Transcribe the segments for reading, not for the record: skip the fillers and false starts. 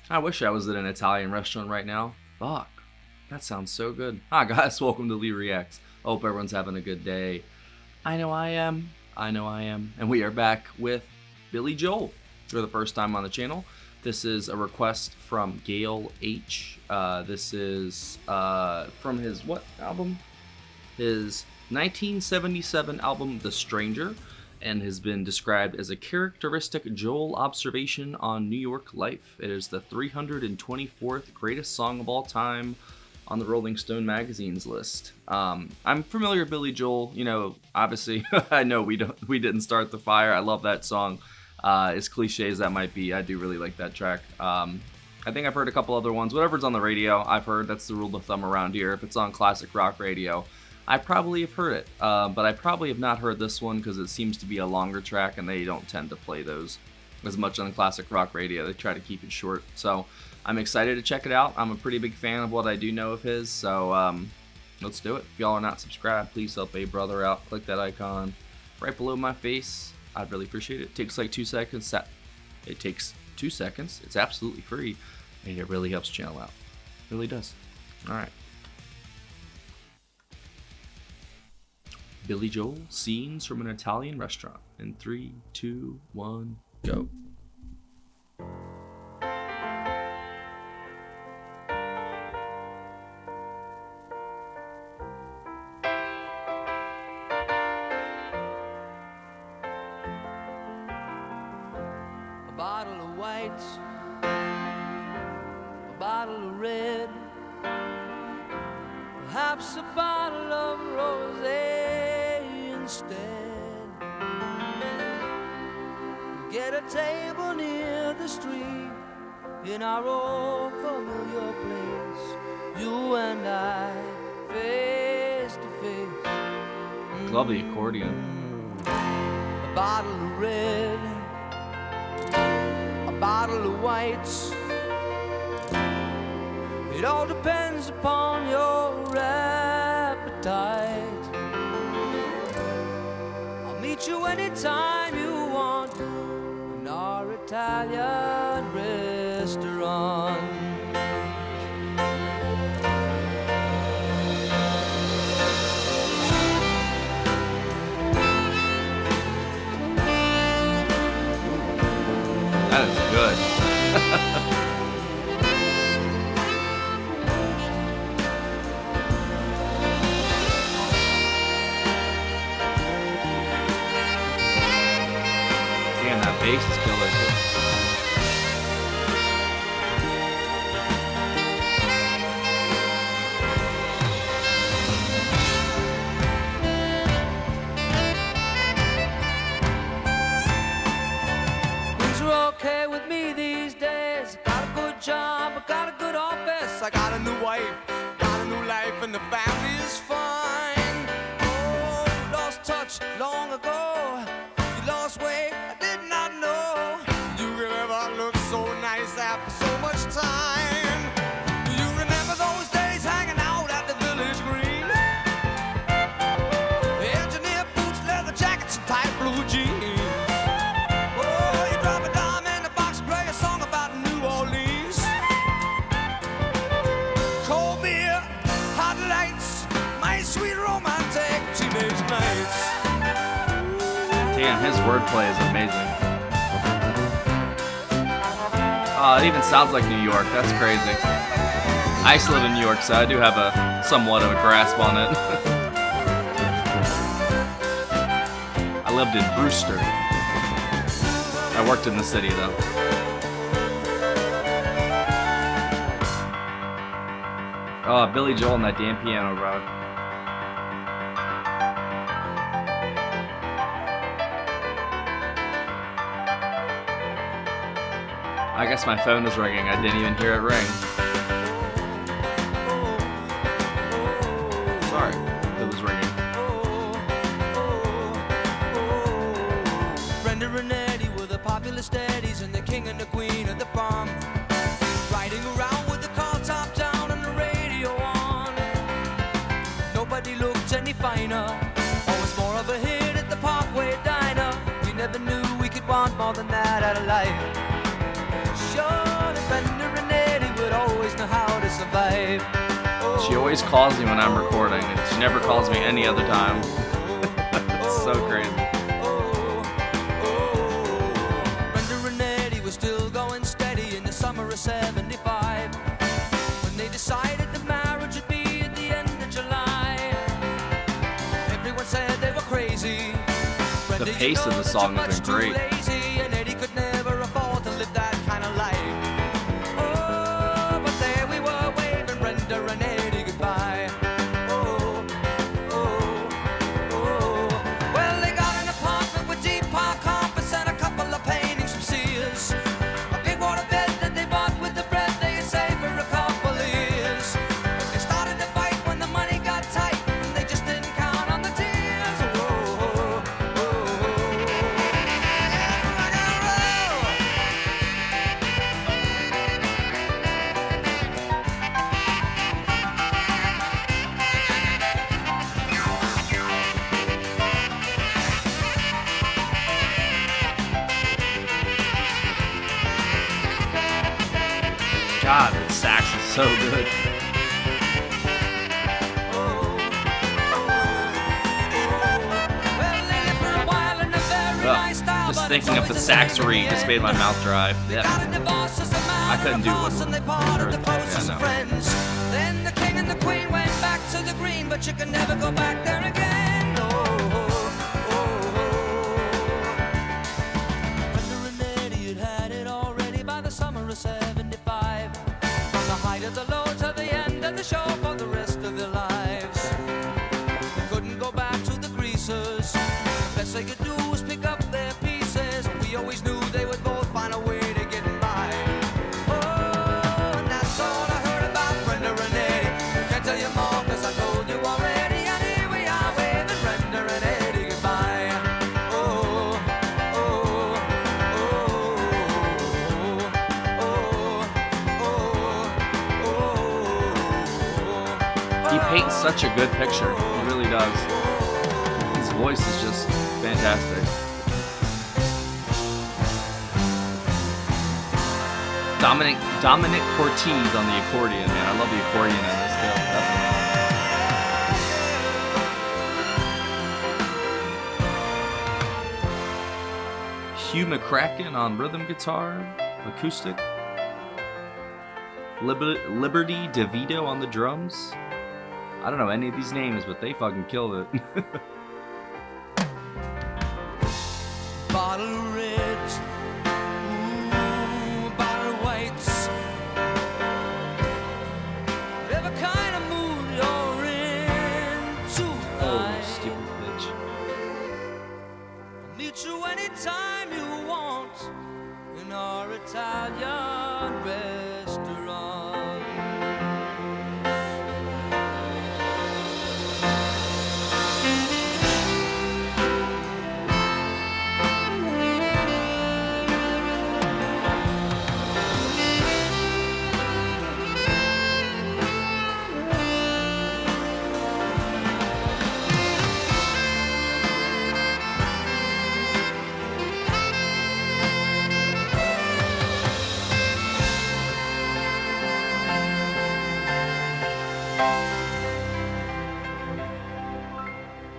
I wish I was at an Italian restaurant right now. Fuck. That sounds so good. Hi guys, welcome to Lee Reacts. Hope everyone's having a good day. I know I am. I know I am. And we are back with Billy Joel for the first time on the channel. This is a request from Gail H. This is from his what album? His 1977 album, The Stranger, and has been described as a characteristic Joel observation on New York life. It is the 324th greatest song of all time on the Rolling Stone magazine's list. I'm familiar with Billy Joel. You know, obviously, I know we didn't start the fire. I love that song. As cliche as that might be, I do really like that track. I think I've heard a couple other ones. Whatever's on the radio, I've heard. That's the rule of thumb around here. If it's on classic rock radio, I probably have heard it, but I probably have not heard this one because it seems to be a longer track and they don't tend to play those as much on classic rock radio. They try to keep it short. So I'm excited to check it out. I'm a pretty big fan of what I do know of his, so let's do it. If y'all are not subscribed, please help a brother out. Click that icon right below my face. I'd really appreciate it. It takes like 2 seconds. It takes 2 seconds. It's absolutely free, and it really helps the channel out. It really does. All right. Billy Joel, Scenes from an Italian Restaurant. In 3, 2, 1, go. A bottle of white, a bottle of red, perhaps a bottle of rosé instead. Get a table near the street in our old familiar place, you and I, face to face. Love the accordion. A bottle of red, a bottle of white. It all depends upon your appetite. I'll meet you anytime you want in our Italian restaurant. That is good. Damn, that bass is killer too. Things are okay with me these days. Got a good job, I got a good office. I got a new wife, got a new life, and the family is fine. Oh, lost touch long ago. You lost weight, I did not know. You could ever look so nice after so much time. Do you remember those days hanging out at the village green? Engineer boots, leather jackets, and tight blue jeans. Oh, you drop a dime in the box, play a song about New Orleans. Cold beer, hot lights, my sweet romantic teenage nights. Damn, his wordplay is amazing. Oh, it even sounds like New York. That's crazy. I used to live in New York, so I do have a somewhat of a grasp on it. I lived in Brewster. I worked in the city, though. Oh, Billy Joel and that damn piano, bro. I guess my phone is ringing. I didn't even hear it ring. Sorry, it was ringing. Brenda and Eddie were the popular steadies and the king and the queen of the prom. Riding around with the car top down and the radio on. Nobody looked any finer. Always more of a hit at the Parkway Diner. We never knew we could want more than that out of life. Sure. and Brenda and Eddie would always know how to survive. She always calls me when I'm recording, and she never calls me any other time. It's so crazy. Brenda and Eddie were still going steady in the summer of '75 when they decided the marriage would be at the end of July. Everyone said they were crazy. The pace of the song has been great. Lazy, and Eddie could never afford to live that kind of life. Oh, but there we were waving Brenda and Eddie goodbye. Oh, oh, oh. Well, they got an apartment with deep park carpets and a couple of paintings from Sears. A big water bed that they bought with the bread they had saved for a couple of years. But they started to fight when the money got tight, and they just didn't count on the tears. Oh, oh, oh, oh. Rock and roll. God, that sax is so good. Just thinking of the sax reed just made my mouth dry. Yeah. I couldn't do it. And they parted the closest Yeah, of no. friends. Then the king and the queen went back to the green, but you can never go back there again. Oh, oh, oh. Brenda and Eddie had had it already by the summer of '75. From the height of the low to the end of the show for the rest of their lives. They couldn't go back to the greasers. The best they could do was pick up their pieces. We always knew they would both find a way to get by. Oh, and that's all I heard about Brenda and Eddie. Can't tell you more 'cause I told you already. And here we are waving Brenda and Eddie goodbye. Oh, oh, oh, oh, oh, oh. He paints such a good picture. He really does. His voice is just fantastic. Dominic Cortez on the accordion, man. I love the accordion in this too. Definitely. Hugh McCracken on rhythm guitar, acoustic. Liberty DeVito on the drums. I don't know any of these names, but they fucking killed it. Bottle of reds, ooh, bottle of whites. Whatever kind of mood you're in Oh, tonight. stupid bitch. I'll meet you anytime you want in our Italian restaurant.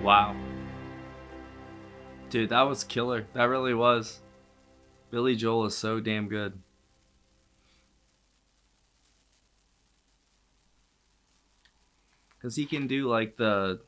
Wow. Dude, that was killer. That really was. Billy Joel is so damn good. Because he can do like the,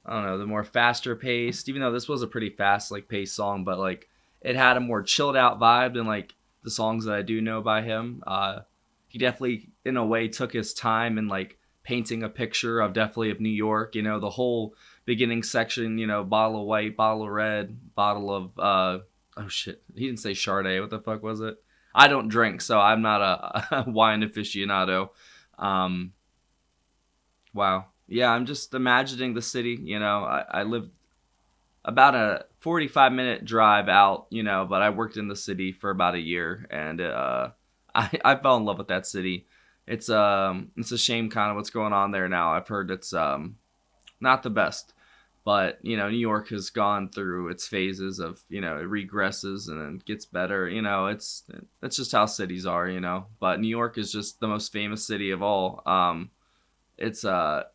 I don't know, the more faster paced, even though this was a pretty fast like paced song, but like it had a more chilled out vibe than like the songs that I do know by him. He definitely in a way took his time and like painting a picture of definitely of New York, you know, the whole beginning section, you know, bottle of white, bottle of red, bottle of oh shit, he didn't say Chardonnay. What the fuck was it? I don't drink, so I'm not a wine aficionado. Wow. Yeah, I'm just imagining the city, you know. I lived about a 45-minute drive out, you know, but I worked in the city for about a year, and I fell in love with that city. It's a shame kind of what's going on there now. I've heard it's not the best, But, New York has gone through its phases of, it regresses and then gets better. That's just how cities are. But New York is just the most famous city of all. It's a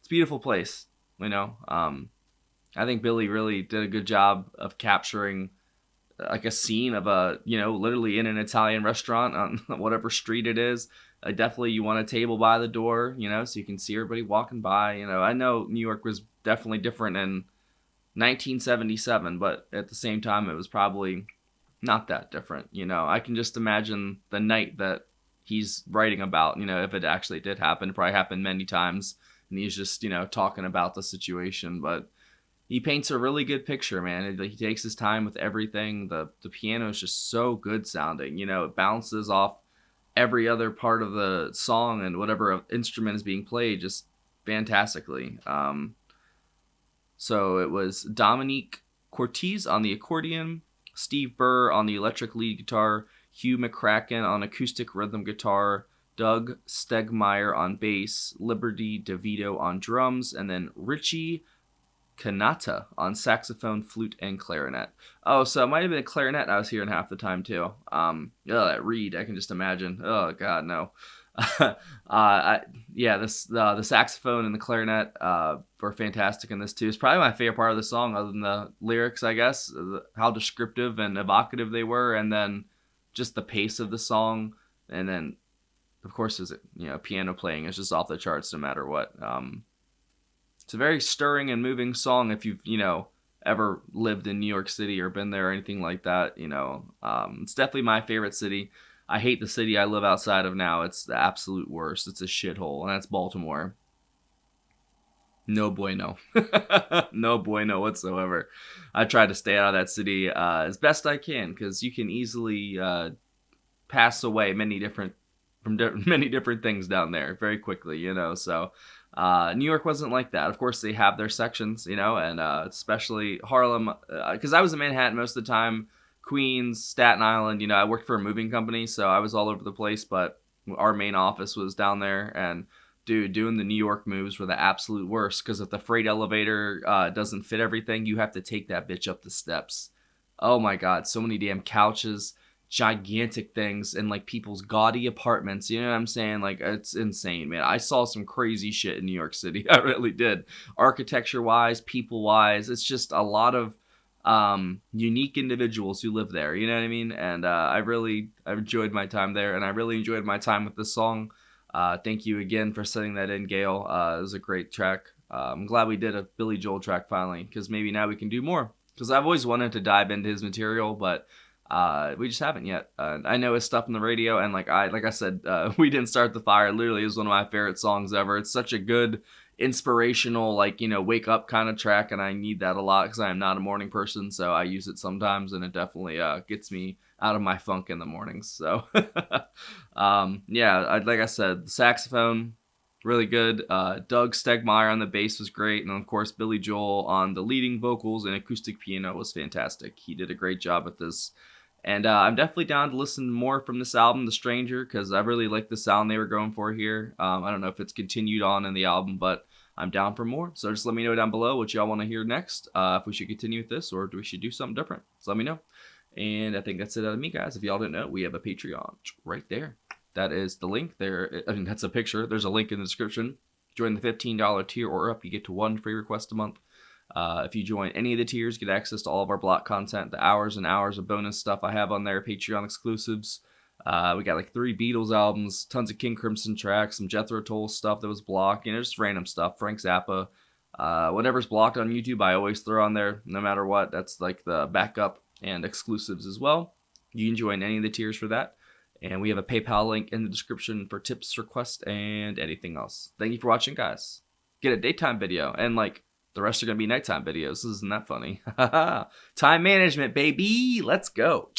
beautiful place, you know. I think Billy really did a good job of capturing like a scene of literally in an Italian restaurant on whatever street it is. Definitely you want a table by the door, so you can see everybody walking by. I know New York was definitely different in 1977, but at the same time, it was probably not that different. I can just imagine the night that he's writing about, if it actually did happen. It probably happened many times, and he's just, talking about the situation. But he paints a really good picture, man. He takes his time with everything. The piano is just so good sounding. It bounces off every other part of the song and whatever instrument is being played just fantastically. So it was Dominique Cortese on the accordion, Steve Burr on the electric lead guitar, Hugh McCracken on acoustic rhythm guitar, Doug Stegmeyer on bass, Liberty DeVito on drums, and then Richie Kanata on saxophone, flute, and clarinet. Oh, so it might have been a clarinet I was hearing half the time too. That reed, I can just imagine. Oh God, no. The saxophone and the clarinet were fantastic in this too. It's probably my favorite part of the song, other than the lyrics, I guess. How descriptive and evocative they were, and then just the pace of the song, and then of course, piano playing is just off the charts no matter what. It's a very stirring and moving song if you've, ever lived in New York City or been there or anything like that. It's definitely my favorite city. I hate the city I live outside of now. It's the absolute worst. It's a shithole, and that's Baltimore. No bueno. No bueno whatsoever. I try to stay out of that city as best I can, because you can easily pass away many different things down there very quickly, so New York wasn't like that. Of course, they have their sections, and especially Harlem, because I was in Manhattan most of the time, Queens, Staten Island. I worked for a moving company, so I was all over the place, but our main office was down there. And dude, doing the New York moves were the absolute worst, because if the freight elevator doesn't fit everything, you have to take that bitch up the steps. Oh my God, so many damn couches, gigantic things, and like people's gaudy apartments. You know what I'm saying? Like, it's insane, man. I saw some crazy shit in New York City. I really did. Architecture wise, people wise, it's just a lot of unique individuals who live there. You know what I mean? And I enjoyed my time there, and I really enjoyed my time with this song. Thank you again for sending that in, Gail. It was a great track. I'm glad we did a Billy Joel track finally, because maybe now we can do more. Because I've always wanted to dive into his material, but we just haven't yet. I know his stuff on the radio, and like I said, We Didn't Start the Fire literally is one of my favorite songs ever. It's such a good, inspirational, wake up kind of track, and I need that a lot because I am not a morning person, so I use it sometimes, and it definitely gets me out of my funk in the mornings. So like I said, the saxophone, really good. Doug Stegmeyer on the bass was great, and of course Billy Joel on the leading vocals and acoustic piano was fantastic. He did a great job at this. And I'm definitely down to listen more from this album, The Stranger, because I really like the sound they were going for here. I don't know if it's continued on in the album, but I'm down for more. So just let me know down below what y'all want to hear next, if we should continue with this or if we should do something different. So let me know. And I think that's it out of me, guys. If y'all didn't know, we have a Patreon right there. That is the link there. That's a picture. There's a link in the description. Join the $15 tier or up, you get to 1 free request a month. If you join any of the tiers, get access to all of our block content, the hours and hours of bonus stuff I have on there, Patreon exclusives. We got 3 Beatles albums, tons of King Crimson tracks, some Jethro Tull stuff that was blocked, just random stuff, Frank Zappa. Whatever's blocked on YouTube, I always throw on there, no matter what. That's the backup and exclusives as well. You can join any of the tiers for that. And we have a PayPal link in the description for tips, requests, and anything else. Thank you for watching, guys. Get a daytime video, and the rest are going to be nighttime videos. Isn't that funny? Time management, baby. Let's go.